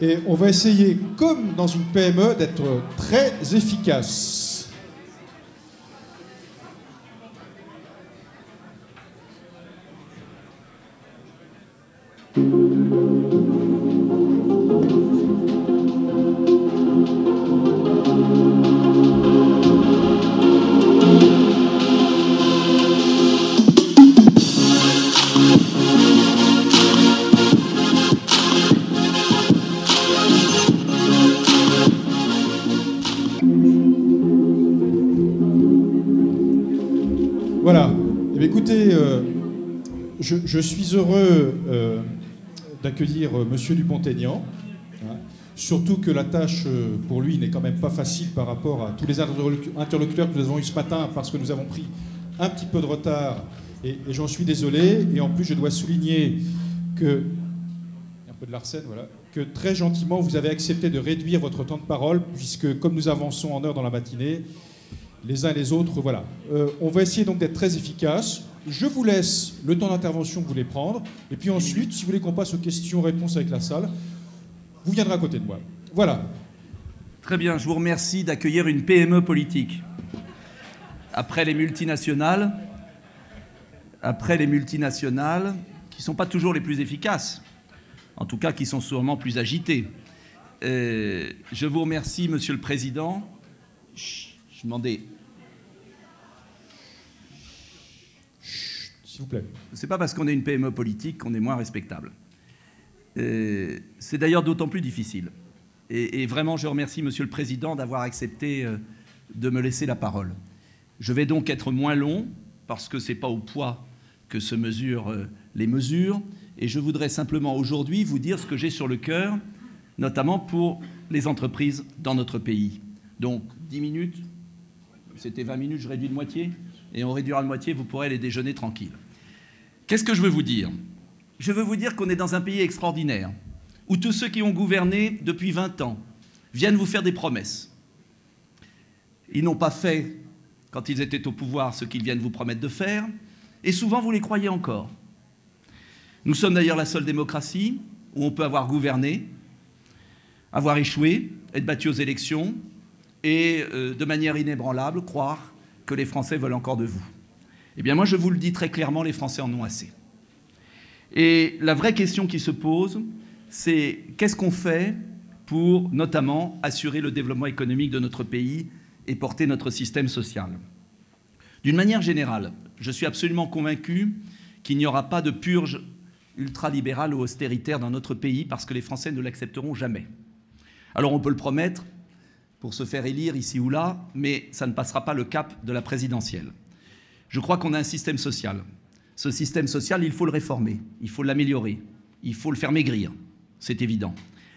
Et on va essayer, comme dans une PME, d'être très efficace. Voilà. Eh bien, écoutez, je suis heureux d'accueillir Monsieur Dupont-Aignan. Hein. Surtout que la tâche, pour lui, n'est quand même pas facile par rapport à tous les interlocuteurs que nous avons eus ce matin, parce que nous avons pris un petit peu de retard, et j'en suis désolé. Et en plus, je dois souligner que, un peu de Larsen, voilà, que très gentiment, vous avez accepté de réduire votre temps de parole, puisque comme nous avançons en heure dans la matinée, les uns et les autres, voilà. On va essayer donc d'être très efficace. Je vous laisse le temps d'intervention que vous voulez prendre. Et puis ensuite, si vous voulez qu'on passe aux questions-réponses avec la salle, vous viendrez à côté de moi. Voilà. Très bien, je vous remercie d'accueillir une PME politique. Après les multinationales, qui ne sont pas toujours les plus efficaces, en tout cas qui sont sûrement plus agitées. Je vous remercie, Monsieur le Président. Je demandais. S'il vous plaît. C'est pas parce qu'on est une PME politique qu'on est moins respectable. C'est d'ailleurs d'autant plus difficile. Et vraiment, je remercie Monsieur le Président d'avoir accepté de me laisser la parole. Je vais donc être moins long, parce que ce n'est pas au poids que se mesurent les mesures. Et je voudrais simplement aujourd'hui vous dire ce que j'ai sur le cœur, notamment pour les entreprises dans notre pays. Donc, 10 minutes. C'était 20 minutes, je réduis de moitié. Et on réduira de moitié, vous pourrez aller déjeuner tranquille. Qu'est-ce que je veux vous dire? Je veux vous dire qu'on est dans un pays extraordinaire, où tous ceux qui ont gouverné depuis 20 ans viennent vous faire des promesses. Ils n'ont pas fait, quand ils étaient au pouvoir, ce qu'ils viennent vous promettre de faire, et souvent vous les croyez encore. Nous sommes d'ailleurs la seule démocratie où on peut avoir gouverné, avoir échoué, être battu aux élections, et de manière inébranlable, croire que les Français veulent encore de vous. Eh bien moi, je vous le dis très clairement, les Français en ont assez. Et la vraie question qui se pose, c'est qu'est-ce qu'on fait pour, notamment, assurer le développement économique de notre pays et porter notre système social. D'une manière générale, je suis absolument convaincu qu'il n'y aura pas de purge ultralibérale ou austéritaire dans notre pays, parce que les Français ne l'accepteront jamais. Alors on peut le promettre, pour se faire élire ici ou là, mais ça ne passera pas le cap de la présidentielle. Je crois qu'on a un système social. Ce système social, il faut le réformer, il faut l'améliorer, il faut le faire maigrir, c'est évident.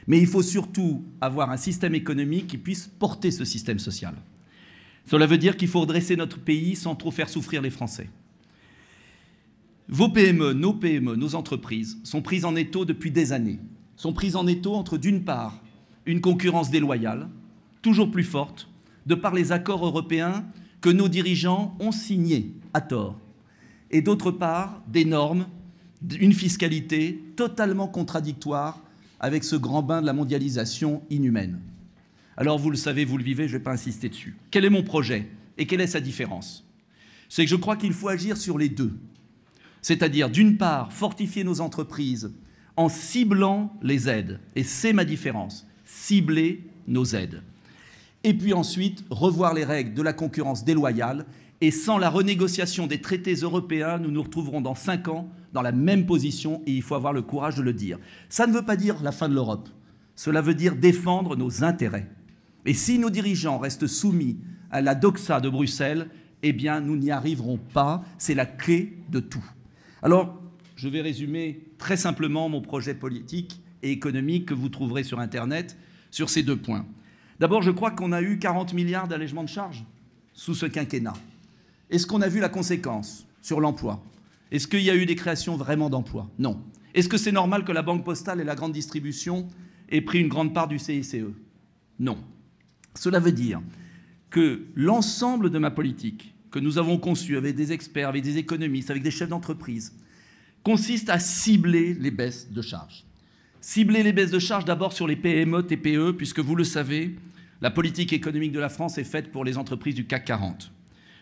Mais il faut surtout avoir un système économique qui puisse porter ce système social. Cela veut dire qu'il faut redresser notre pays sans trop faire souffrir les Français. Vos PME, nos entreprises, sont prises en étau depuis des années. Sont prises en étau entre, d'une part, une concurrence déloyale, toujours plus forte, de par les accords européens que nos dirigeants ont signés à tort, et d'autre part, des normes, une fiscalité totalement contradictoire avec ce grand bain de la mondialisation inhumaine. Alors vous le savez, vous le vivez, je ne vais pas insister dessus. Quel est mon projet et quelle est sa différence? C'est que je crois qu'il faut agir sur les deux. C'est-à-dire, d'une part, fortifier nos entreprises en ciblant les aides. Et c'est ma différence, cibler nos aides. Et puis ensuite, revoir les règles de la concurrence déloyale. Et sans la renégociation des traités européens, nous nous retrouverons dans 5 ans dans la même position, et il faut avoir le courage de le dire. Ça ne veut pas dire la fin de l'Europe. Cela veut dire défendre nos intérêts. Et si nos dirigeants restent soumis à la doxa de Bruxelles, eh bien, nous n'y arriverons pas. C'est la clé de tout. Alors, je vais résumer très simplement mon projet politique et économique que vous trouverez sur Internet sur ces 2 points. D'abord, je crois qu'on a eu 40 milliards d'allègements de charges sous ce quinquennat. Est-ce qu'on a vu la conséquence sur l'emploi? Est-ce qu'il y a eu des créations vraiment d'emplois? Non. Est-ce que c'est normal que la Banque postale et la grande distribution aient pris une grande part du CICE? Non. Cela veut dire que l'ensemble de ma politique, que nous avons conçue avec des experts, avec des économistes, avec des chefs d'entreprise, consiste à cibler les baisses de charges. Cibler les baisses de charges d'abord sur les PME, TPE, puisque vous le savez, la politique économique de la France est faite pour les entreprises du CAC 40.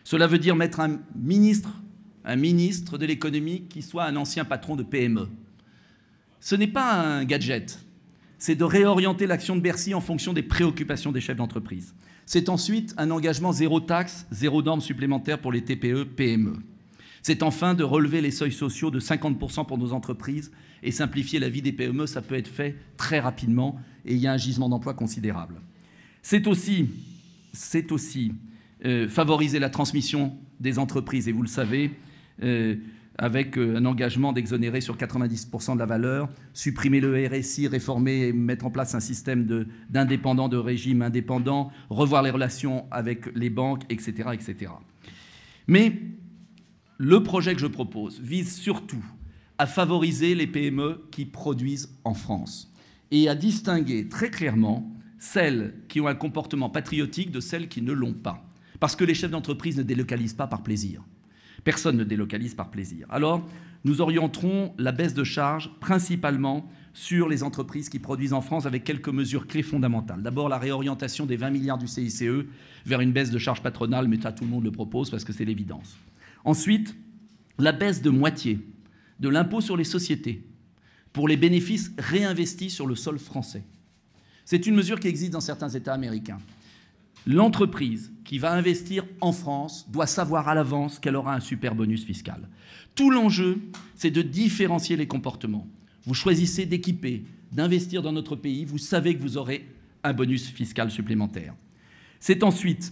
Cela veut dire mettre un ministre de l'économie qui soit un ancien patron de PME. Ce n'est pas un gadget, c'est de réorienter l'action de Bercy en fonction des préoccupations des chefs d'entreprise. C'est ensuite un engagement zéro taxe, zéro normes supplémentaires pour les TPE, PME. C'est enfin de relever les seuils sociaux de 50% pour nos entreprises et simplifier la vie des PME. Ça peut être fait très rapidement et il y a un gisement d'emploi considérable. C'est aussi favoriser la transmission des entreprises. Et vous le savez, avec un engagement d'exonérer sur 90% de la valeur, supprimer le RSI, réformer et mettre en place un système d'indépendants, de régime indépendant, revoir les relations avec les banques, etc. etc. Mais le projet que je propose vise surtout à favoriser les PME qui produisent en France et à distinguer très clairement celles qui ont un comportement patriotique de celles qui ne l'ont pas. Parce que les chefs d'entreprise ne délocalisent pas par plaisir. Personne ne délocalise par plaisir. Alors, nous orienterons la baisse de charges principalement sur les entreprises qui produisent en France avec quelques mesures clés fondamentales. D'abord, la réorientation des 20 milliards du CICE vers une baisse de charges patronales, mais ça, tout le monde le propose parce que c'est l'évidence. Ensuite, la baisse de moitié de l'impôt sur les sociétés pour les bénéfices réinvestis sur le sol français. C'est une mesure qui existe dans certains États américains. L'entreprise qui va investir en France doit savoir à l'avance qu'elle aura un super bonus fiscal. Tout l'enjeu, c'est de différencier les comportements. Vous choisissez d'équiper, d'investir dans notre pays, vous savez que vous aurez un bonus fiscal supplémentaire. C'est ensuite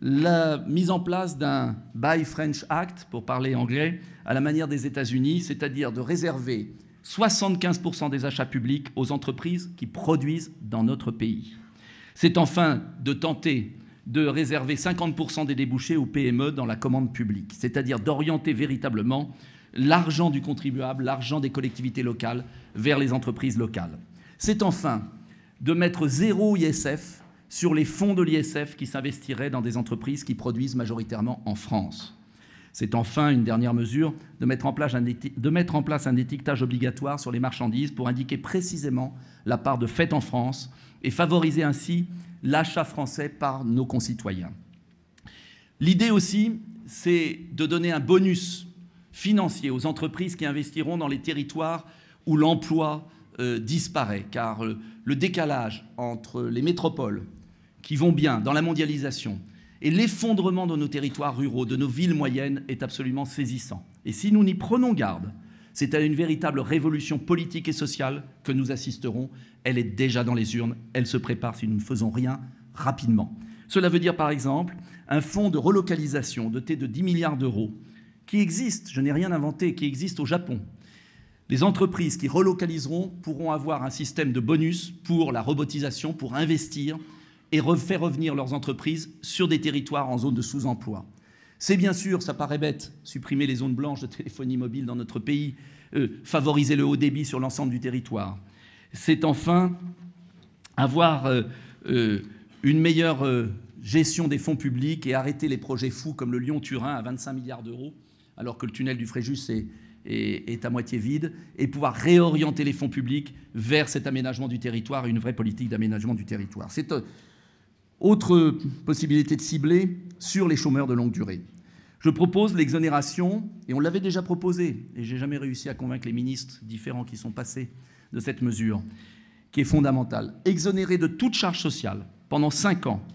la mise en place d'un Buy French Act, pour parler anglais, à la manière des États-Unis, c'est-à-dire de réserver 75% des achats publics aux entreprises qui produisent dans notre pays. C'est enfin de tenter de réserver 50% des débouchés aux PME dans la commande publique, c'est-à-dire d'orienter véritablement l'argent du contribuable, l'argent des collectivités locales vers les entreprises locales. C'est enfin de mettre zéro ISF sur les fonds de l'ISF qui s'investiraient dans des entreprises qui produisent majoritairement en France. C'est enfin une dernière mesure de mettre en place un étiquetage obligatoire sur les marchandises pour indiquer précisément la part de fait en France et favoriser ainsi l'achat français par nos concitoyens. L'idée aussi, c'est de donner un bonus financier aux entreprises qui investiront dans les territoires où l'emploi disparaît, car le décalage entre les métropoles qui vont bien dans la mondialisation et l'effondrement de nos territoires ruraux, de nos villes moyennes, est absolument saisissant. Et si nous n'y prenons garde, c'est à une véritable révolution politique et sociale que nous assisterons. Elle est déjà dans les urnes, elle se prépare si nous ne faisons rien rapidement. Cela veut dire par exemple un fonds de relocalisation doté de 10 milliards d'euros qui existe, je n'ai rien inventé, qui existe au Japon. Les entreprises qui relocaliseront pourront avoir un système de bonus pour la robotisation, pour investir et faire revenir leurs entreprises sur des territoires en zone de sous-emploi. C'est bien sûr, ça paraît bête, supprimer les zones blanches de téléphonie mobile dans notre pays, favoriser le haut débit sur l'ensemble du territoire. C'est enfin avoir une meilleure gestion des fonds publics et arrêter les projets fous comme le Lyon-Turin à 25 milliards d'euros, alors que le tunnel du Fréjus est à moitié vide, et pouvoir réorienter les fonds publics vers cet aménagement du territoire et une vraie politique d'aménagement du territoire. C'est autre possibilité de cibler sur les chômeurs de longue durée. Je propose l'exonération, et on l'avait déjà proposé, et je n'ai jamais réussi à convaincre les ministres différents qui sont passés de cette mesure, qui est fondamentale. Exonérer de toute charge sociale, pendant 5 ans,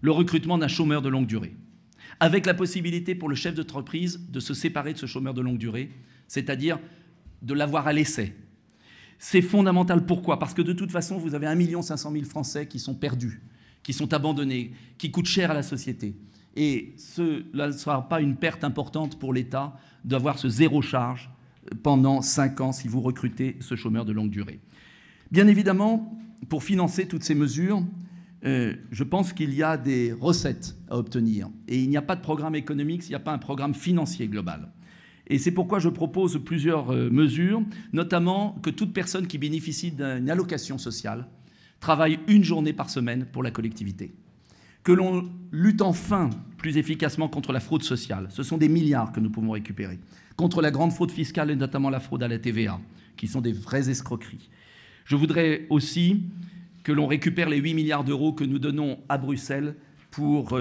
le recrutement d'un chômeur de longue durée, avec la possibilité pour le chef d'entreprise de se séparer de ce chômeur de longue durée, c'est-à-dire de l'avoir à l'essai. C'est fondamental. Pourquoi ? Parce que de toute façon, vous avez 1 500 000 Français qui sont perdus, qui sont abandonnés, qui coûtent cher à la société. Et cela ne sera pas une perte importante pour l'État d'avoir ce zéro charge pendant 5 ans si vous recrutez ce chômeur de longue durée. Bien évidemment, pour financer toutes ces mesures, je pense qu'il y a des recettes à obtenir. Et il n'y a pas de programme économique s'il n'y a pas un programme financier global. Et c'est pourquoi je propose plusieurs mesures, notamment que toute personne qui bénéficie d'une allocation sociale travaille 1 journée par semaine pour la collectivité. Que l'on lutte enfin plus efficacement contre la fraude sociale. Ce sont des milliards que nous pouvons récupérer. Contre la grande fraude fiscale et notamment la fraude à la TVA, qui sont des vraies escroqueries. Je voudrais aussi que l'on récupère les 8 milliards d'euros que nous donnons à Bruxelles pour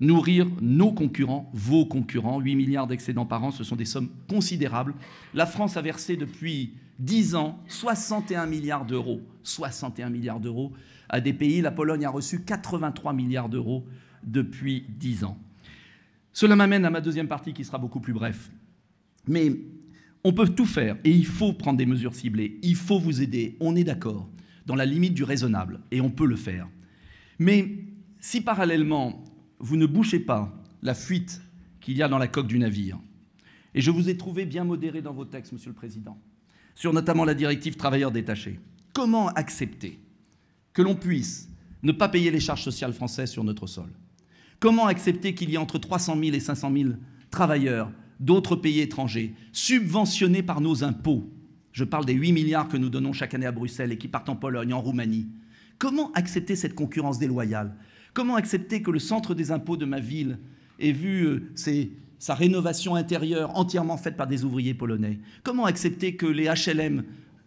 nourrir nos concurrents, vos concurrents. 8 milliards d'excédents par an, ce sont des sommes considérables. La France a versé depuis 10 ans 61 milliards d'euros. 61 milliards d'euros à des pays. La Pologne a reçu 83 milliards d'euros depuis 10 ans. Cela m'amène à ma deuxième partie qui sera beaucoup plus bref. Mais on peut tout faire et il faut prendre des mesures ciblées. Il faut vous aider, on est d'accord, dans la limite du raisonnable et on peut le faire. Mais si parallèlement, vous ne bouchez pas la fuite qu'il y a dans la coque du navire, et je vous ai trouvé bien modéré dans vos textes, Monsieur le Président, sur notamment la directive travailleurs détachés, comment accepter que l'on puisse ne pas payer les charges sociales françaises sur notre sol? Comment accepter qu'il y ait entre 300 000 et 500 000 travailleurs d'autres pays étrangers subventionnés par nos impôts? Je parle des 8 milliards que nous donnons chaque année à Bruxelles et qui partent en Pologne, en Roumanie. Comment accepter cette concurrence déloyale? Comment accepter que le centre des impôts de ma ville ait vu sa rénovation intérieure entièrement faite par des ouvriers polonais? Comment accepter que les HLM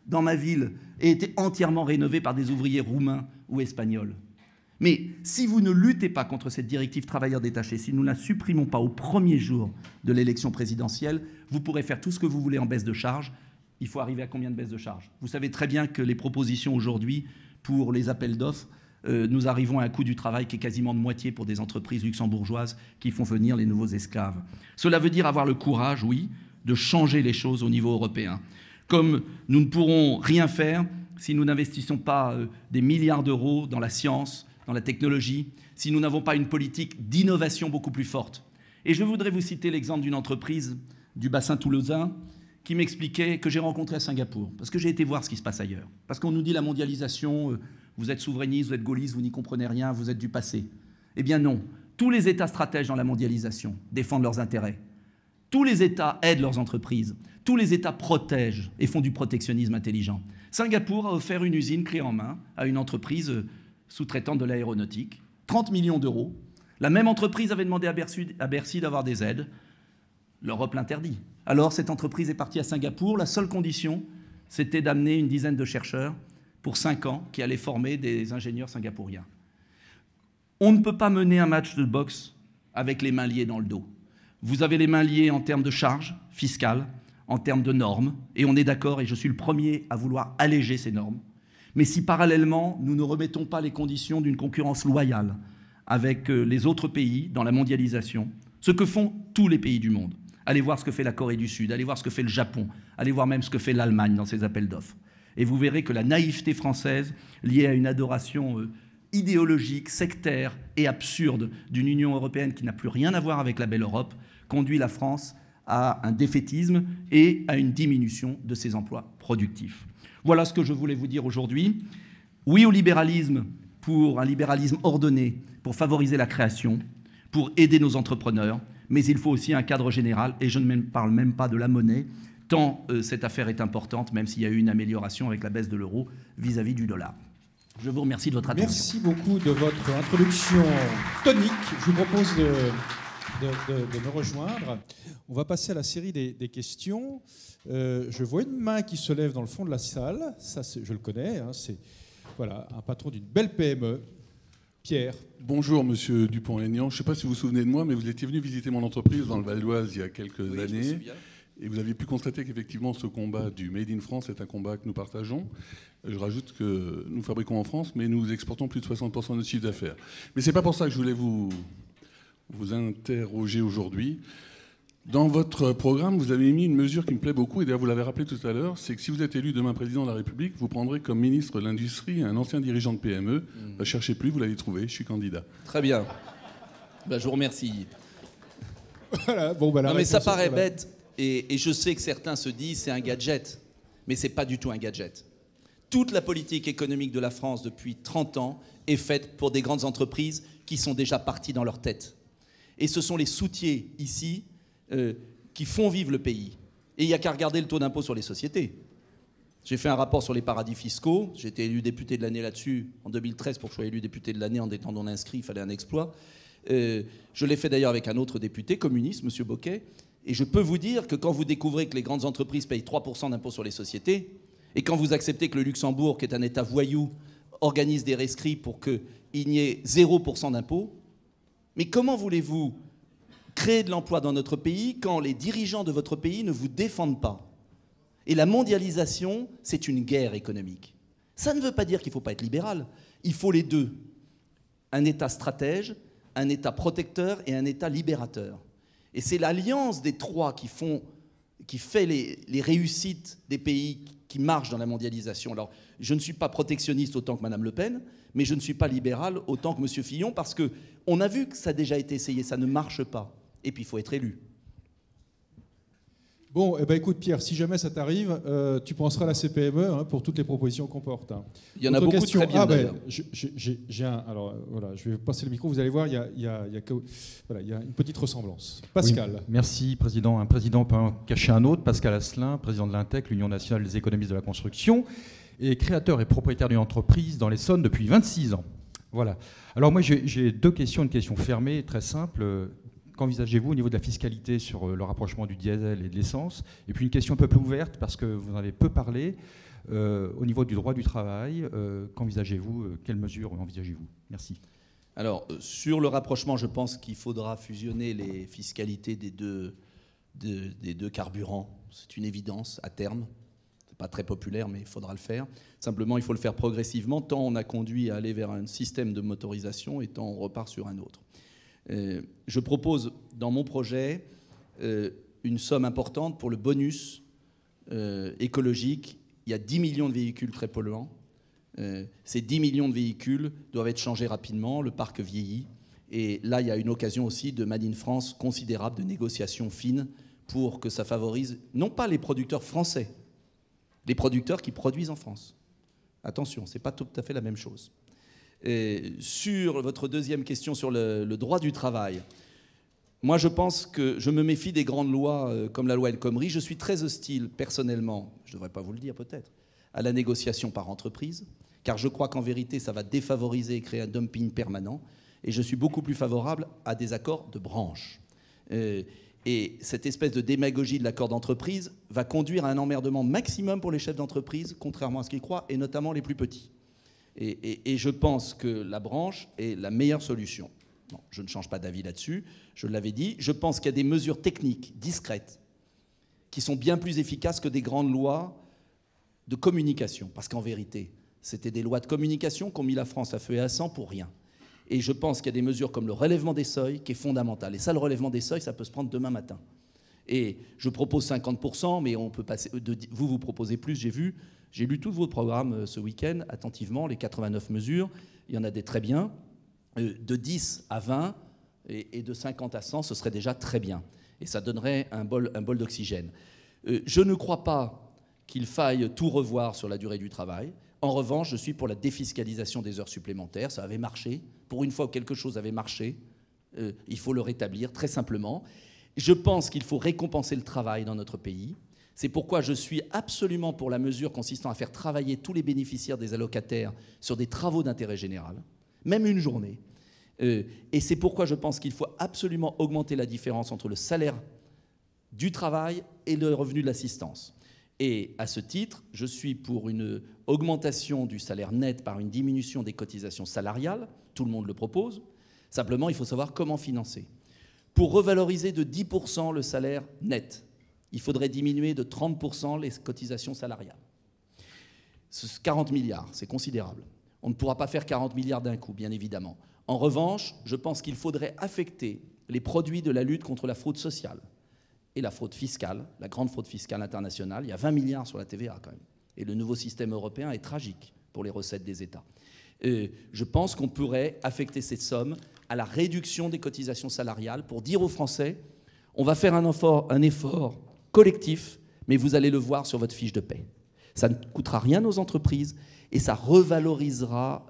dans ma ville aient été entièrement rénovés par des ouvriers roumains ou espagnols? Mais si vous ne luttez pas contre cette directive travailleurs détachés, si nous ne la supprimons pas au premier jour de l'élection présidentielle, vous pourrez faire tout ce que vous voulez en baisse de charges. Il faut arriver à combien de baisse de charges? Vous savez très bien que les propositions aujourd'hui pour les appels d'offres, nous arrivons à un coût du travail qui est quasiment de moitié pour des entreprises luxembourgeoises qui font venir les nouveaux esclaves. Cela veut dire avoir le courage, oui, de changer les choses au niveau européen. Comme nous ne pourrons rien faire si nous n'investissons pas des milliards d'euros dans la science, dans la technologie, si nous n'avons pas une politique d'innovation beaucoup plus forte. Et je voudrais vous citer l'exemple d'une entreprise du bassin toulousain qui m'expliquait, que j'ai rencontré à Singapour, parce que j'ai été voir ce qui se passe ailleurs. Parce qu'on nous dit la mondialisation, vous êtes souverainiste, vous êtes gaulliste, vous n'y comprenez rien, vous êtes du passé. Eh bien non, tous les États stratèges dans la mondialisation défendent leurs intérêts. Tous les États aident leurs entreprises. Tous les États protègent et font du protectionnisme intelligent. Singapour a offert une usine clé en main à une entreprise sous-traitante de l'aéronautique, 30 millions d'euros. La même entreprise avait demandé à Bercy d'avoir des aides. L'Europe l'interdit. Alors cette entreprise est partie à Singapour. La seule condition, c'était d'amener une dizaine de chercheurs pour 5 ans qui allaient former des ingénieurs singapouriens. On ne peut pas mener un match de boxe avec les mains liées dans le dos. Vous avez les mains liées en termes de charges fiscales, en termes de normes, et on est d'accord, et je suis le premier à vouloir alléger ces normes. Mais si parallèlement, nous ne remettons pas les conditions d'une concurrence loyale avec les autres pays dans la mondialisation, ce que font tous les pays du monde, allez voir ce que fait la Corée du Sud, allez voir ce que fait le Japon, allez voir même ce que fait l'Allemagne dans ses appels d'offres. Et vous verrez que la naïveté française, liée à une adoration idéologique, sectaire et absurde d'une Union européenne qui n'a plus rien à voir avec la belle Europe, conduit la France à un défaitisme et à une diminution de ses emplois productifs. Voilà ce que je voulais vous dire aujourd'hui. Oui au libéralisme, pour un libéralisme ordonné, pour favoriser la création, pour aider nos entrepreneurs, mais il faut aussi un cadre général, et je ne parle même pas de la monnaie, tant cette affaire est importante, même s'il y a eu une amélioration avec la baisse de l'euro vis-à-vis du dollar. Je vous remercie de votre attention. Merci beaucoup de votre introduction tonique. Je vous propose de me rejoindre. On va passer à la série des questions. Je vois une main qui se lève dans le fond de la salle. Ça, je le connais. Hein, c'est voilà, un patron d'une belle PME. Pierre. Bonjour, monsieur Dupont-Aignan. Je ne sais pas si vous vous souvenez de moi, mais vous étiez venu visiter mon entreprise dans le Val d'Oise il y a quelques années. Je me souviens. Et vous avez pu constater qu'effectivement, ce combat du Made in France est un combat que nous partageons. Je rajoute que nous fabriquons en France, mais nous exportons plus de 60% de notre chiffre d'affaires. Mais ce n'est pas pour ça que je voulais vous interroger aujourd'hui. Dans votre programme, vous avez mis une mesure qui me plaît beaucoup, et d'ailleurs vous l'avez rappelé tout à l'heure, c'est que si vous êtes élu demain président de la République, vous prendrez comme ministre de l'Industrie un ancien dirigeant de PME. Ne cherchez plus, vous l'avez trouvé, je suis candidat. Très bien. Ben, je vous remercie. Voilà, bon, ben, non, mais ça paraît bête, et je sais que certains se disent c'est un gadget, mais ce n'est pas du tout un gadget. Toute la politique économique de la France depuis 30 ans est faite pour des grandes entreprises qui sont déjà parties dans leur tête. Et ce sont les soutiers ici qui font vivre le pays. Et il n'y a qu'à regarder le taux d'impôt sur les sociétés. J'ai fait un rapport sur les paradis fiscaux. J'ai été élu député de l'année là-dessus en 2013 pour que je sois élu député de l'année en étant non inscrit. Il fallait un exploit. Je l'ai fait d'ailleurs avec un autre député communiste, M. Bocquet. Et je peux vous dire que quand vous découvrez que les grandes entreprises payent 3% d'impôt sur les sociétés Et quand vous acceptez que le Luxembourg, qui est un État voyou, organise des rescrits pour qu'il n'y ait 0% d'impôts, mais comment voulez-vous créer de l'emploi dans notre pays quand les dirigeants de votre pays ne vous défendent pas? Et la mondialisation, c'est une guerre économique. Ça ne veut pas dire qu'il ne faut pas être libéral. Il faut les deux. Un État stratège, un État protecteur et un État libérateur. Et c'est l'alliance des trois qui fait les réussites des pays qui marchent dans la mondialisation. Alors, je ne suis pas protectionniste autant que Mme Le Pen, mais je ne suis pas libéral autant que M. Fillon, parce qu'on a vu que ça a déjà été essayé, ça ne marche pas. Et puis, il faut être élu. Bon, eh ben, écoute Pierre, si jamais ça t'arrive, tu penseras à la CPME pour toutes les propositions qu'on porte. Il y en a beaucoup de très bien, d'ailleurs. J'ai un... Alors, voilà, je vais passer le micro, vous allez voir, il y a une petite ressemblance. Pascal. Oui, merci, Président. Un président peut en cacher un autre. Pascal Asselin, président de l'INTEC, l'Union nationale des économistes de la construction, et créateur et propriétaire d'une entreprise dans l'Essonne depuis 26 ans. Voilà. Alors moi, j'ai deux questions, une question fermée, très simple. Qu'envisagez-vous au niveau de la fiscalité sur le rapprochement du diesel et de l'essence? Et puis une question un peu plus ouverte, parce que vous en avez peu parlé, au niveau du droit du travail, qu'envisagez-vous? Quelles mesures envisagez-vous? Merci. Alors, sur le rapprochement, je pense qu'il faudra fusionner les fiscalités des deux carburants. C'est une évidence, à terme. Ce n'est pas très populaire, mais il faudra le faire. Simplement, il faut le faire progressivement, tant on a conduit à aller vers un système de motorisation et tant on repart sur un autre. Je propose dans mon projet une somme importante pour le bonus écologique. Il y a 10 millions de véhicules très polluants. Ces 10 millions de véhicules doivent être changés rapidement, le parc vieillit. Et là, il y a une occasion aussi de Made in France considérable, de négociations fines pour que ça favorise non pas les producteurs français, les producteurs qui produisent en France. Attention, ce n'est pas tout à fait la même chose. Sur votre deuxième question sur le droit du travail, moi je pense que je me méfie des grandes lois comme la loi El Khomri. Je suis très hostile personnellement, je ne devrais pas vous le dire peut-être, à la négociation par entreprise, car je crois qu'en vérité ça va défavoriser et créer un dumping permanent, et je suis beaucoup plus favorable à des accords de branche. Et cette espèce de démagogie de l'accord d'entreprise va conduire à un emmerdement maximum pour les chefs d'entreprise, contrairement à ce qu'ils croient, et notamment les plus petits. Et je pense que la branche est la meilleure solution. Non, je ne change pas d'avis là-dessus, je l'avais dit. Je pense qu'il y a des mesures techniques discrètes qui sont bien plus efficaces que des grandes lois de communication. Parce qu'en vérité, c'était des lois de communication qui ont mis la France à feu et à sang pour rien. Et je pense qu'il y a des mesures comme le relèvement des seuils qui est fondamental. Et ça, le relèvement des seuils, ça peut se prendre demain matin. Et je propose 50%, mais on peut passer. Vous proposez plus, j'ai vu. J'ai lu tout votre programme ce week-end, attentivement, les 89 mesures. Il y en a des très bien. De 10 à 20 et de 50 à 100, ce serait déjà très bien. Et ça donnerait un bol d'oxygène. Je ne crois pas qu'il faille tout revoir sur la durée du travail. En revanche, je suis pour la défiscalisation des heures supplémentaires. Ça avait marché. Pour une fois que quelque chose avait marché, il faut le rétablir, très simplement. Je pense qu'il faut récompenser le travail dans notre pays. C'est pourquoi je suis absolument pour la mesure consistant à faire travailler tous les bénéficiaires des allocataires sur des travaux d'intérêt général, même une journée. Et c'est pourquoi je pense qu'il faut absolument augmenter la différence entre le salaire du travail et le revenu de l'assistance. Et à ce titre, je suis pour une augmentation du salaire net par une diminution des cotisations salariales. Tout le monde le propose. Simplement, il faut savoir comment financer. Pour revaloriser de 10% le salaire net, il faudrait diminuer de 30% les cotisations salariales. 40 milliards, c'est considérable. On ne pourra pas faire 40 milliards d'un coup, bien évidemment. En revanche, je pense qu'il faudrait affecter les produits de la lutte contre la fraude sociale et la fraude fiscale, la grande fraude fiscale internationale. Il y a 20 milliards sur la TVA quand même. Et le nouveau système européen est tragique pour les recettes des États. Je pense qu'on pourrait affecter cette somme à la réduction des cotisations salariales pour dire aux Français, on va faire un effort collectif, mais vous allez le voir sur votre fiche de paie. Ça ne coûtera rien aux entreprises et ça revalorisera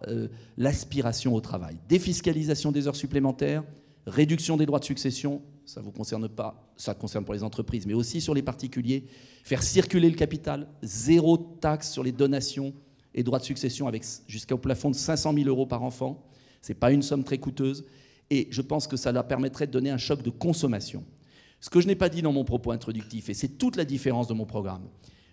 l'aspiration au travail. Défiscalisation des heures supplémentaires, réduction des droits de succession, ça ne vous concerne pas, ça concerne pour les entreprises, mais aussi sur les particuliers, faire circuler le capital, zéro taxe sur les donations et droits de succession avec jusqu'au plafond de 500 000 € par enfant. Ce n'est pas une somme très coûteuse et je pense que ça leur permettrait de donner un choc de consommation. Ce que je n'ai pas dit dans mon propos introductif, et c'est toute la différence de mon programme,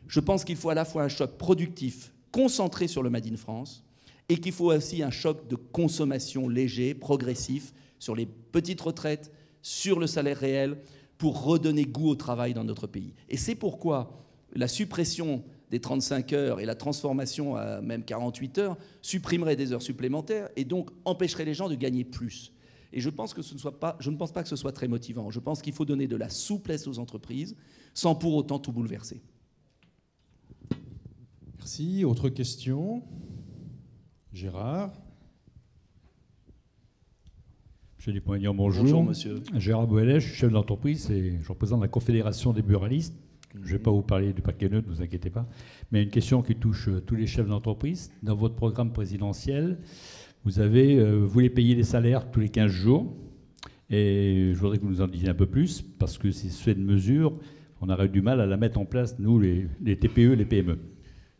Je pense qu'il faut à la fois un choc productif concentré sur le Made in France et qu'il faut aussi un choc de consommation léger, progressif, sur les petites retraites, sur le salaire réel, pour redonner goût au travail dans notre pays. Et c'est pourquoi la suppression des 35 heures et la transformation à même 48 heures supprimerait des heures supplémentaires et donc empêcherait les gens de gagner plus. Et je ne pense pas que ce soit très motivant. Je pense qu'il faut donner de la souplesse aux entreprises sans pour autant tout bouleverser. Merci. Autre question? Gérard? Monsieur Dupont-Aignan, bonjour. Bonjour, monsieur. Gérard Boelet, je suis chef d'entreprise et je représente la Confédération des buralistes. Je ne vais pas vous parler du paquet neutre, ne vous inquiétez pas. Mais une question qui touche tous les chefs d'entreprise. Dans votre programme présidentiel, vous voulez payer les salaires tous les 15 jours. Et je voudrais que vous nous en disiez un peu plus, parce que c'est cette mesure, on aurait du mal à la mettre en place, nous, les TPE, les PME.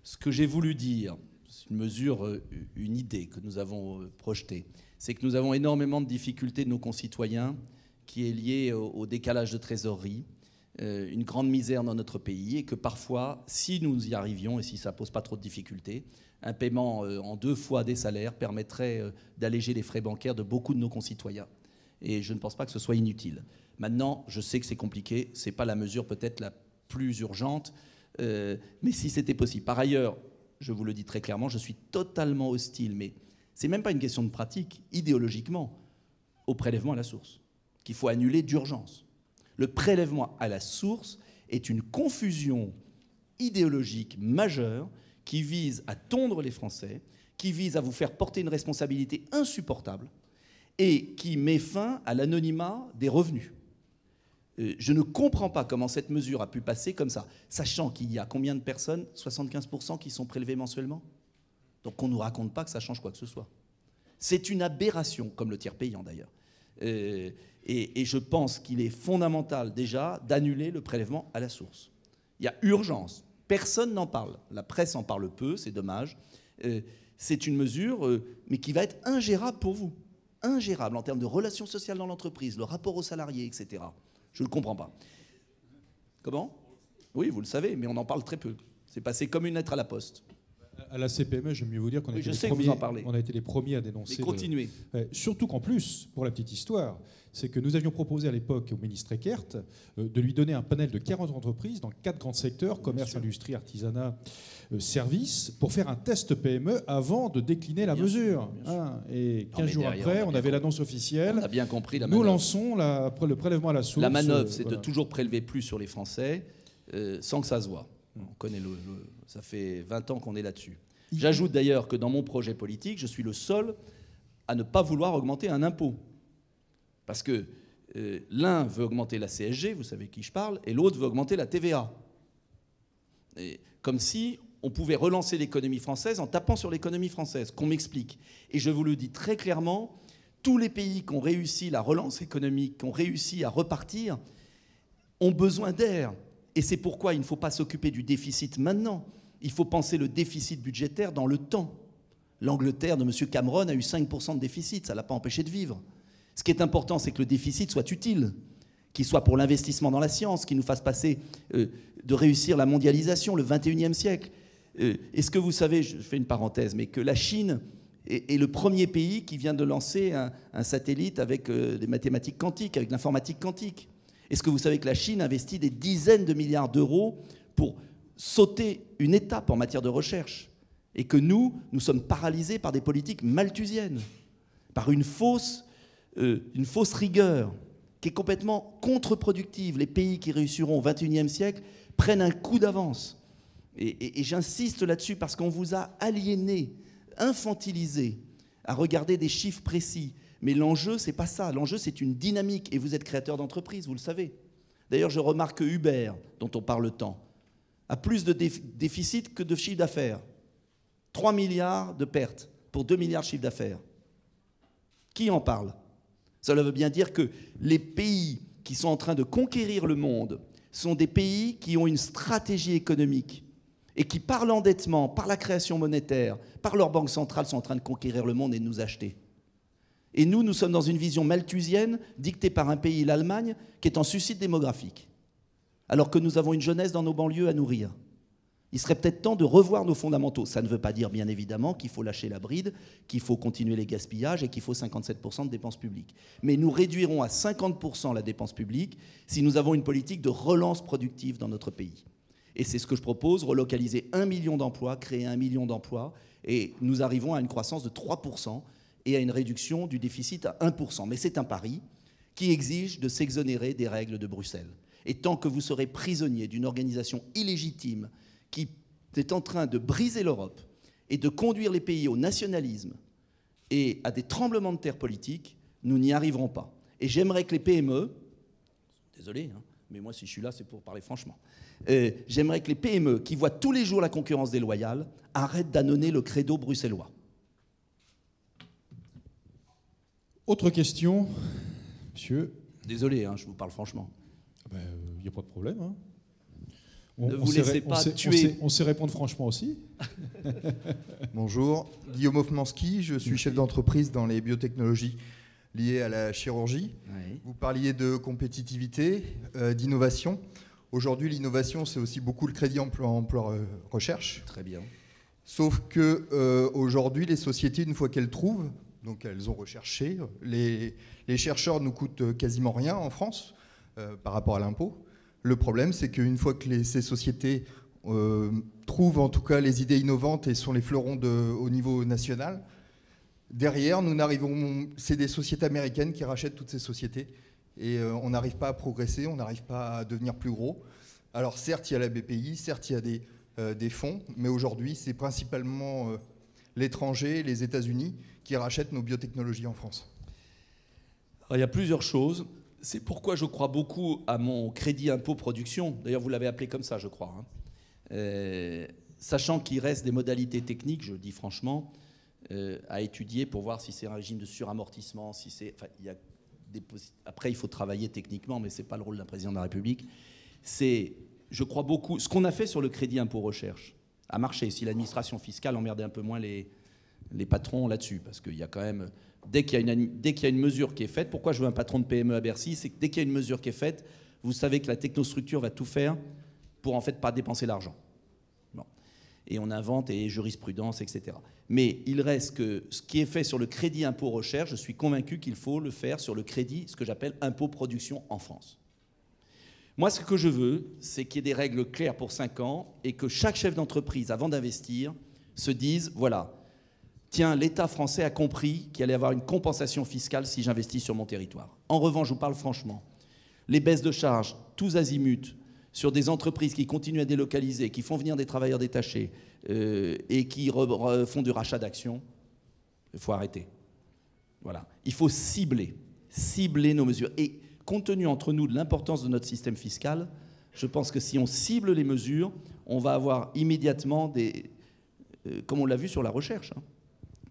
Ce que j'ai voulu dire, c'est une mesure, une idée que nous avons projetée, c'est que nous avons énormément de difficultés de nos concitoyens qui est liée au décalage de trésorerie, une grande misère dans notre pays, et que parfois, si nous y arrivions, et si ça ne pose pas trop de difficultés, un paiement en 2 fois des salaires permettrait d'alléger les frais bancaires de beaucoup de nos concitoyens. Et je ne pense pas que ce soit inutile. Maintenant, je sais que c'est compliqué, ce n'est pas la mesure peut-être la plus urgente, mais si c'était possible. Par ailleurs, je vous le dis très clairement, je suis totalement hostile, mais ce n'est même pas une question de pratique, idéologiquement, au prélèvement à la source, qu'il faut annuler d'urgence. Le prélèvement à la source est une confusion idéologique majeure qui vise à tondre les Français, qui vise à vous faire porter une responsabilité insupportable et qui met fin à l'anonymat des revenus. Je ne comprends pas comment cette mesure a pu passer comme ça, sachant qu'il y a combien de personnes, 75% qui sont prélevées mensuellement. Donc on ne nous raconte pas que ça change quoi que ce soit. C'est une aberration, comme le tiers payant d'ailleurs. Et je pense qu'il est fondamental déjà d'annuler le prélèvement à la source. Il y a urgence. Personne n'en parle. La presse en parle peu, c'est dommage. C'est une mesure, mais qui va être ingérable pour vous. Ingérable en termes de relations sociales dans l'entreprise, le rapport aux salariés, etc. Je ne le comprends pas. Comment? Oui, vous le savez, mais on en parle très peu. C'est passé comme une lettre à la poste. À la CPME, j'aime mieux vous dire qu'on a été les premiers à dénoncer. Mais continuez. Surtout qu'en plus, pour la petite histoire, c'est que nous avions proposé à l'époque au ministre Eckert de lui donner un panel de 40 entreprises dans 4 grands secteurs, commerce, industrie, artisanat, services, pour faire un test PME avant de décliner la mesure. Et 15 jours après, on avait l'annonce officielle. On a bien compris la manœuvre. Nous lançons le prélèvement à la source. La manœuvre, c'est de toujours prélever plus sur les Français sans que ça se voit. On connaît ça fait 20 ans qu'on est là-dessus. J'ajoute d'ailleurs que dans mon projet politique, je suis le seul à ne pas vouloir augmenter un impôt. Parce que l'un veut augmenter la CSG, vous savez qui je parle, et l'autre veut augmenter la TVA. Et comme si on pouvait relancer l'économie française en tapant sur l'économie française, qu'on m'explique. Et je vous le dis très clairement, tous les pays qui ont réussi la relance économique, qui ont réussi à repartir, ont besoin d'air. Et c'est pourquoi il ne faut pas s'occuper du déficit maintenant. Il faut penser le déficit budgétaire dans le temps. L'Angleterre de M. Cameron a eu 5% de déficit, ça ne l'a pas empêché de vivre. Ce qui est important, c'est que le déficit soit utile, qu'il soit pour l'investissement dans la science, qu'il nous fasse passer de réussir la mondialisation, le 21e siècle. Est-ce que vous savez, je fais une parenthèse, mais que la Chine est le premier pays qui vient de lancer un satellite avec des mathématiques quantiques, avec l'informatique quantique? Est-ce que vous savez que la Chine investit des dizaines de milliards d'euros pour sauter une étape en matière de recherche? Et que nous sommes paralysés par des politiques malthusiennes, par une fausse rigueur qui est complètement contre-productive. Les pays qui réussiront au XXIe siècle prennent un coup d'avance. Et j'insiste là-dessus parce qu'on vous a aliéné, infantilisé, à regarder des chiffres précis. Mais l'enjeu, c'est pas ça. L'enjeu, c'est une dynamique. Et vous êtes créateur d'entreprise, vous le savez. D'ailleurs, je remarque que Uber, dont on parle tant, a plus de déficit que de chiffre d'affaires. 3 milliards de pertes pour 2 milliards de chiffre d'affaires. Qui en parle? Cela veut bien dire que les pays qui sont en train de conquérir le monde sont des pays qui ont une stratégie économique et qui, par l'endettement, par la création monétaire, par leur banque centrale, sont en train de conquérir le monde et de nous acheter. Et nous sommes dans une vision malthusienne dictée par un pays, l'Allemagne, qui est en suicide démographique, alors que nous avons une jeunesse dans nos banlieues à nourrir. Il serait peut-être temps de revoir nos fondamentaux. Ça ne veut pas dire, bien évidemment, qu'il faut lâcher la bride, qu'il faut continuer les gaspillages et qu'il faut 57% de dépenses publiques. Mais nous réduirons à 50% la dépense publique si nous avons une politique de relance productive dans notre pays. Et c'est ce que je propose, relocaliser 1 million d'emplois, créer 1 million d'emplois, et nous arrivons à une croissance de 3% et à une réduction du déficit à 1%. Mais c'est un pari qui exige de s'exonérer des règles de Bruxelles. Et tant que vous serez prisonnier d'une organisation illégitime qui est en train de briser l'Europe et de conduire les pays au nationalisme et à des tremblements de terre politiques, nous n'y arriverons pas. Et j'aimerais que les PME, désolé, hein, mais moi si je suis là c'est pour parler franchement, j'aimerais que les PME qui voient tous les jours la concurrence déloyale arrêtent d'annoncer le credo bruxellois. Autre question, monsieur. Désolé, hein, je vous parle franchement. Il n'y a pas de problème. Hein. Ne vous laissez pas tuer. On sait répondre franchement aussi. Bonjour, Guillaume Hoffmanski, je suis chef d'entreprise dans les biotechnologies liées à la chirurgie. Oui. Vous parliez de compétitivité, d'innovation. Aujourd'hui, l'innovation, c'est aussi beaucoup le crédit emploi recherche. Très bien. Sauf que aujourd'hui, les sociétés, une fois qu'elles trouvent, donc elles ont recherché, les chercheurs nous coûtent quasiment rien en France par rapport à l'impôt. Le problème, c'est qu'une fois que ces sociétés trouvent en tout cas les idées innovantes et sont les fleurons au niveau national, derrière, c'est des sociétés américaines qui rachètent toutes ces sociétés et on n'arrive pas à progresser, on n'arrive pas à devenir plus gros. Alors certes, il y a la BPI, certes, il y a des fonds, mais aujourd'hui, c'est principalement l'étranger, les États-Unis, qui rachètent nos biotechnologies en France. Alors, il y a plusieurs choses. C'est pourquoi je crois beaucoup à mon crédit impôt production. D'ailleurs, vous l'avez appelé comme ça, je crois. Hein. Sachant qu'il reste des modalités techniques, je dis franchement, à étudier pour voir si c'est un régime de suramortissement, si c'est... Enfin, il y a après, il faut travailler techniquement, mais ce n'est pas le rôle d'un président de la République. Je crois beaucoup... Ce qu'on a fait sur le crédit impôt recherche a marché. Si l'administration fiscale emmerdait un peu moins les patrons là-dessus, parce qu'il y a quand même... Dès qu'il y a une mesure qui est faite, pourquoi je veux un patron de PME à Bercy, c'est que dès qu'il y a une mesure qui est faite, vous savez que la technostructure va tout faire pour en fait pas dépenser l'argent. Bon. Et on invente et jurisprudence, etc. Mais il reste que ce qui est fait sur le crédit impôt recherche, je suis convaincu qu'il faut le faire sur le crédit, ce que j'appelle impôt production en France. Moi, ce que je veux, c'est qu'il y ait des règles claires pour 5 ans et que chaque chef d'entreprise, avant d'investir, se dise, voilà, tiens, l'État français a compris qu'il allait y avoir une compensation fiscale si j'investis sur mon territoire. En revanche, je vous parle franchement, les baisses de charges, tous azimuts, sur des entreprises qui continuent à délocaliser, qui font venir des travailleurs détachés et qui font du rachat d'actions, il faut arrêter. Voilà. Il faut cibler nos mesures. Et compte tenu entre nous de l'importance de notre système fiscal, je pense que si on cible les mesures, on va avoir immédiatement comme on l'a vu sur la recherche, hein,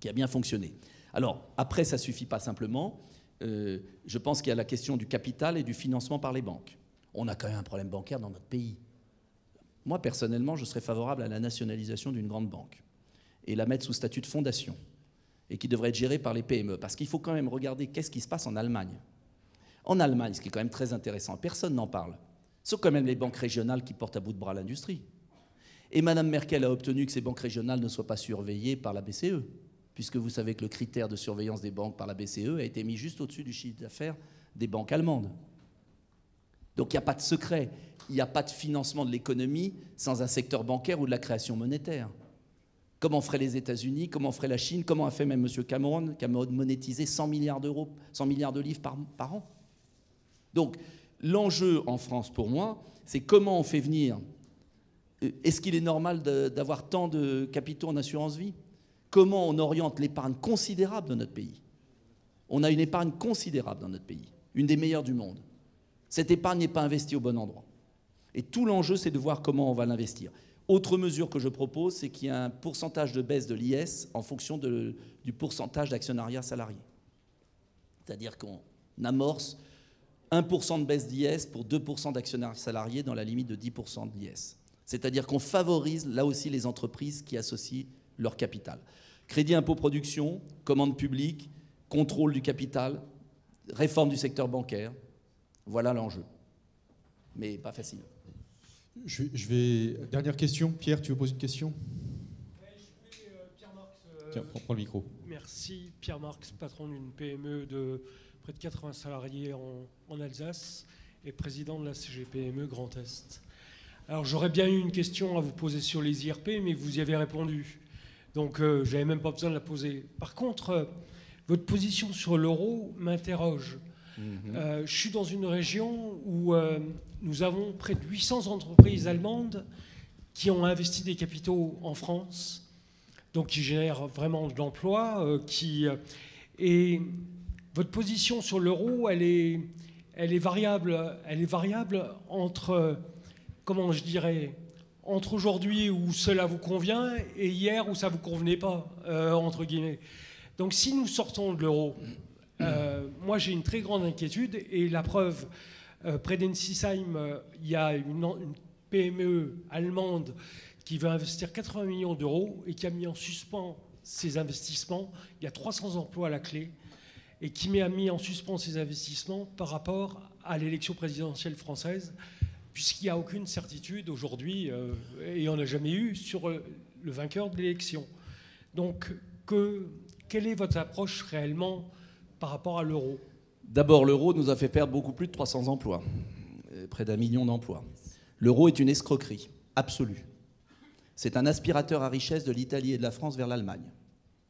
qui a bien fonctionné. Alors, après, ça ne suffit pas simplement. Je pense qu'il y a la question du capital et du financement par les banques. On a quand même un problème bancaire dans notre pays. Moi, personnellement, je serais favorable à la nationalisation d'une grande banque et la mettre sous statut de fondation et qui devrait être gérée par les PME. Parce qu'il faut quand même regarder qu'est-ce qui se passe en Allemagne. En Allemagne, ce qui est quand même très intéressant, personne n'en parle. Ce sont quand même les banques régionales qui portent à bout de bras l'industrie. Et Mme Merkel a obtenu que ces banques régionales ne soient pas surveillées par la BCE, puisque vous savez que le critère de surveillance des banques par la BCE a été mis juste au-dessus du chiffre d'affaires des banques allemandes. Donc il n'y a pas de secret, il n'y a pas de financement de l'économie sans un secteur bancaire ou de la création monétaire. Comment feraient les États-Unis, comment ferait la Chine, comment a fait même M. Cameron, qui a monétisé 100 milliards d'euros, 100 milliards de livres par an. Donc l'enjeu en France pour moi, c'est comment on fait venir... Est-ce qu'il est normal d'avoir tant de capitaux en assurance vie ? Comment on oriente l'épargne considérable de notre pays ? On a une épargne considérable dans notre pays, une des meilleures du monde. Cette épargne n'est pas investie au bon endroit. Et tout l'enjeu, c'est de voir comment on va l'investir. Autre mesure que je propose, c'est qu'il y ait un pourcentage de baisse de l'IS en fonction du pourcentage d'actionnariat salarié. C'est-à-dire qu'on amorce 1% de baisse d'IS pour 2% d'actionnariat salarié dans la limite de 10% de l'IS. C'est-à-dire qu'on favorise là aussi les entreprises qui associent leur capital. Crédit impôt production, commande publique, contrôle du capital, réforme du secteur bancaire. Voilà l'enjeu. Mais pas facile. Dernière question. Pierre, tu veux poser une question? Pierre Marx. Tiens, prends le micro. Merci. Pierre Marx, patron d'une PME de près de 80 salariés en Alsace et président de la CGPME Grand Est. Alors j'aurais bien eu une question à vous poser sur les IRP, mais vous y avez répondu. Donc je n'avais même pas besoin de la poser. Par contre, votre position sur l'euro m'interroge. Je suis dans une région où nous avons près de 800 entreprises allemandes qui ont investi des capitaux en France, donc qui génèrent vraiment de l'emploi. Et votre position sur l'euro, elle est variable. Elle est variable entre, comment je dirais, entre aujourd'hui où cela vous convient et hier où ça ne vous convenait pas, entre guillemets. Donc si nous sortons de l'euro, moi j'ai une très grande inquiétude, et la preuve, près d'Ensisheim, il y a une PME allemande qui veut investir 80 millions d'euros et qui a mis en suspens ses investissements. Il y a 300 emplois à la clé, et qui a mis en suspens ses investissements par rapport à l'élection présidentielle française, puisqu'il n'y a aucune certitude aujourd'hui, et on n'a jamais eu, sur le vainqueur de l'élection. Donc, quelle est votre approche réellement par rapport à l'euro? D'abord, l'euro nous a fait perdre beaucoup plus de 300 emplois, près d'1 million d'emplois. L'euro est une escroquerie absolue. C'est un aspirateur à richesse de l'Italie et de la France vers l'Allemagne.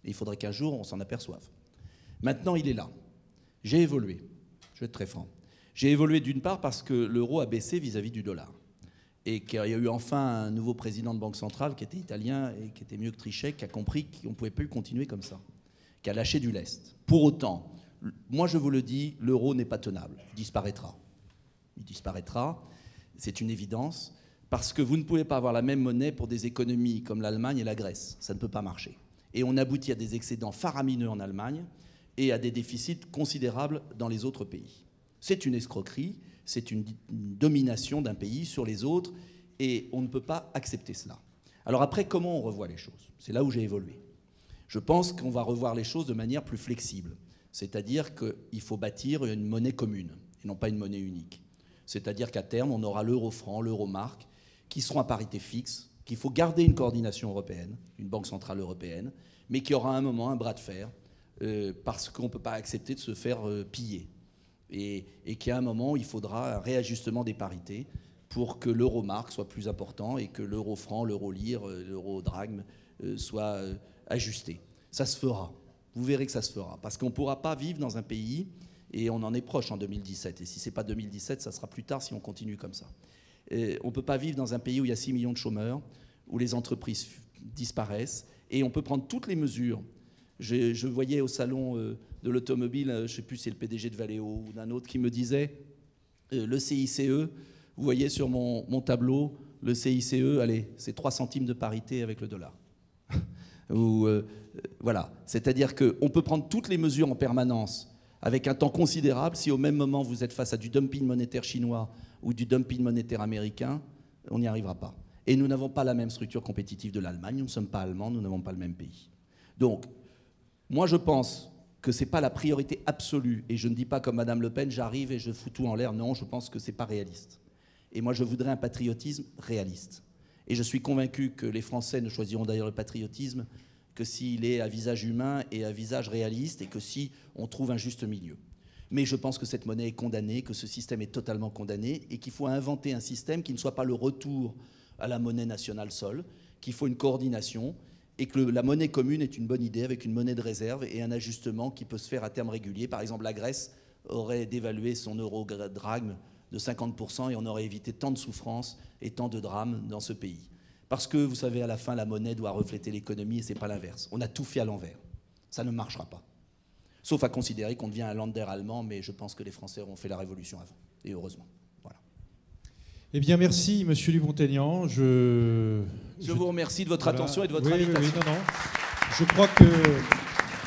Et il faudrait qu'un jour on s'en aperçoive. Maintenant, il est là. J'ai évolué, je vais être très franc. J'ai évolué d'une part parce que l'euro a baissé vis-à-vis du dollar. Et qu'il y a eu enfin un nouveau président de banque centrale qui était italien et qui était mieux que Trichet, qui a compris qu'on ne pouvait plus continuer comme ça, qui a lâché du lest. Pour autant, moi je vous le dis, l'euro n'est pas tenable, il disparaîtra. Il disparaîtra, c'est une évidence, parce que vous ne pouvez pas avoir la même monnaie pour des économies comme l'Allemagne et la Grèce. Ça ne peut pas marcher. Et on aboutit à des excédents faramineux en Allemagne et à des déficits considérables dans les autres pays. C'est une escroquerie, c'est une domination d'un pays sur les autres, et on ne peut pas accepter cela. Alors après, comment on revoit les choses? C'est là où j'ai évolué. Je pense qu'on va revoir les choses de manière plus flexible. C'est-à-dire qu'il faut bâtir une monnaie commune, et non pas une monnaie unique. C'est-à-dire qu'à terme, on aura l'euro-franc, l'euro-marque, qui seront à parité fixe, qu'il faut garder une coordination européenne, une banque centrale européenne, mais qu'il y aura à un moment un bras de fer, parce qu'on ne peut pas accepter de se faire piller. Et qu'à un moment, il faudra un réajustement des parités pour que l'euro-marque soit plus important et que l'euro-franc, l'euro-lire, l'euro-drachme soient ajustés. Ça se fera. Vous verrez que ça se fera. Parce qu'on ne pourra pas vivre dans un pays, et on en est proche en 2017, et si ce n'est pas 2017, ça sera plus tard si on continue comme ça. On ne peut pas vivre dans un pays où il y a 6 millions de chômeurs, où les entreprises disparaissent, et on peut prendre toutes les mesures. Je voyais au salon de l'automobile, je ne sais plus si c'est le PDG de Valeo ou d'un autre, qui me disait le CICE, vous voyez sur mon tableau, le CICE, allez, c'est 3 centimes de parité avec le dollar. Voilà, c'est-à-dire qu'on peut prendre toutes les mesures en permanence avec un temps considérable. Si au même moment vous êtes face à du dumping monétaire chinois ou du dumping monétaire américain, on n'y arrivera pas. Et nous n'avons pas la même structure compétitive de l'Allemagne, nous ne sommes pas allemands, nous n'avons pas le même pays. Donc, moi je pense que ce n'est pas la priorité absolue, et je ne dis pas comme Madame Le Pen, j'arrive et je fous tout en l'air. Non, je pense que ce n'est pas réaliste. Et moi je voudrais un patriotisme réaliste. Et je suis convaincu que les Français ne choisiront d'ailleurs le patriotisme que s'il est à visage humain et à visage réaliste, et que si on trouve un juste milieu. Mais je pense que cette monnaie est condamnée, que ce système est totalement condamné, et qu'il faut inventer un système qui ne soit pas le retour à la monnaie nationale seule, qu'il faut une coordination, et que la monnaie commune est une bonne idée, avec une monnaie de réserve et un ajustement qui peut se faire à terme régulier. Par exemple, la Grèce aurait dévalué son euro-drachme de 50%, et on aurait évité tant de souffrances et tant de drames dans ce pays. Parce que, vous savez, à la fin, la monnaie doit refléter l'économie, et ce n'est pas l'inverse. On a tout fait à l'envers. Ça ne marchera pas. Sauf à considérer qu'on devient un Länder allemand, mais je pense que les Français auront fait la révolution avant. Et heureusement. Voilà. Eh bien, merci, Monsieur Dupont-Aignan. Je vous remercie de votre attention et de votre invitation. Oui, non. Je crois que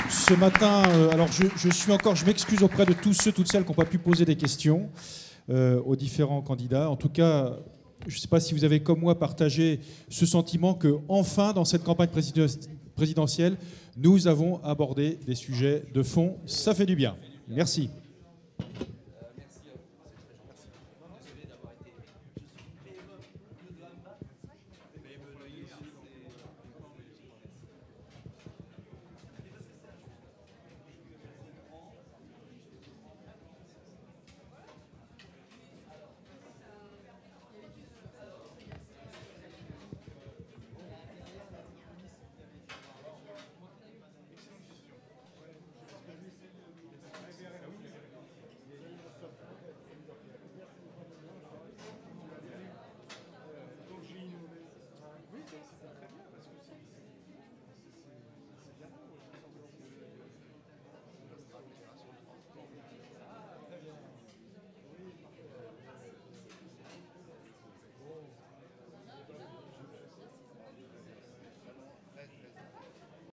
ce matin, alors je m'excuse auprès de tous ceux, toutes celles qui n'ont pas pu poser des questions aux différents candidats. En tout cas, je ne sais pas si vous avez, comme moi, partagé ce sentiment que, enfin, dans cette campagne présidentielle, nous avons abordé des sujets de fond. Ça fait du bien. Merci.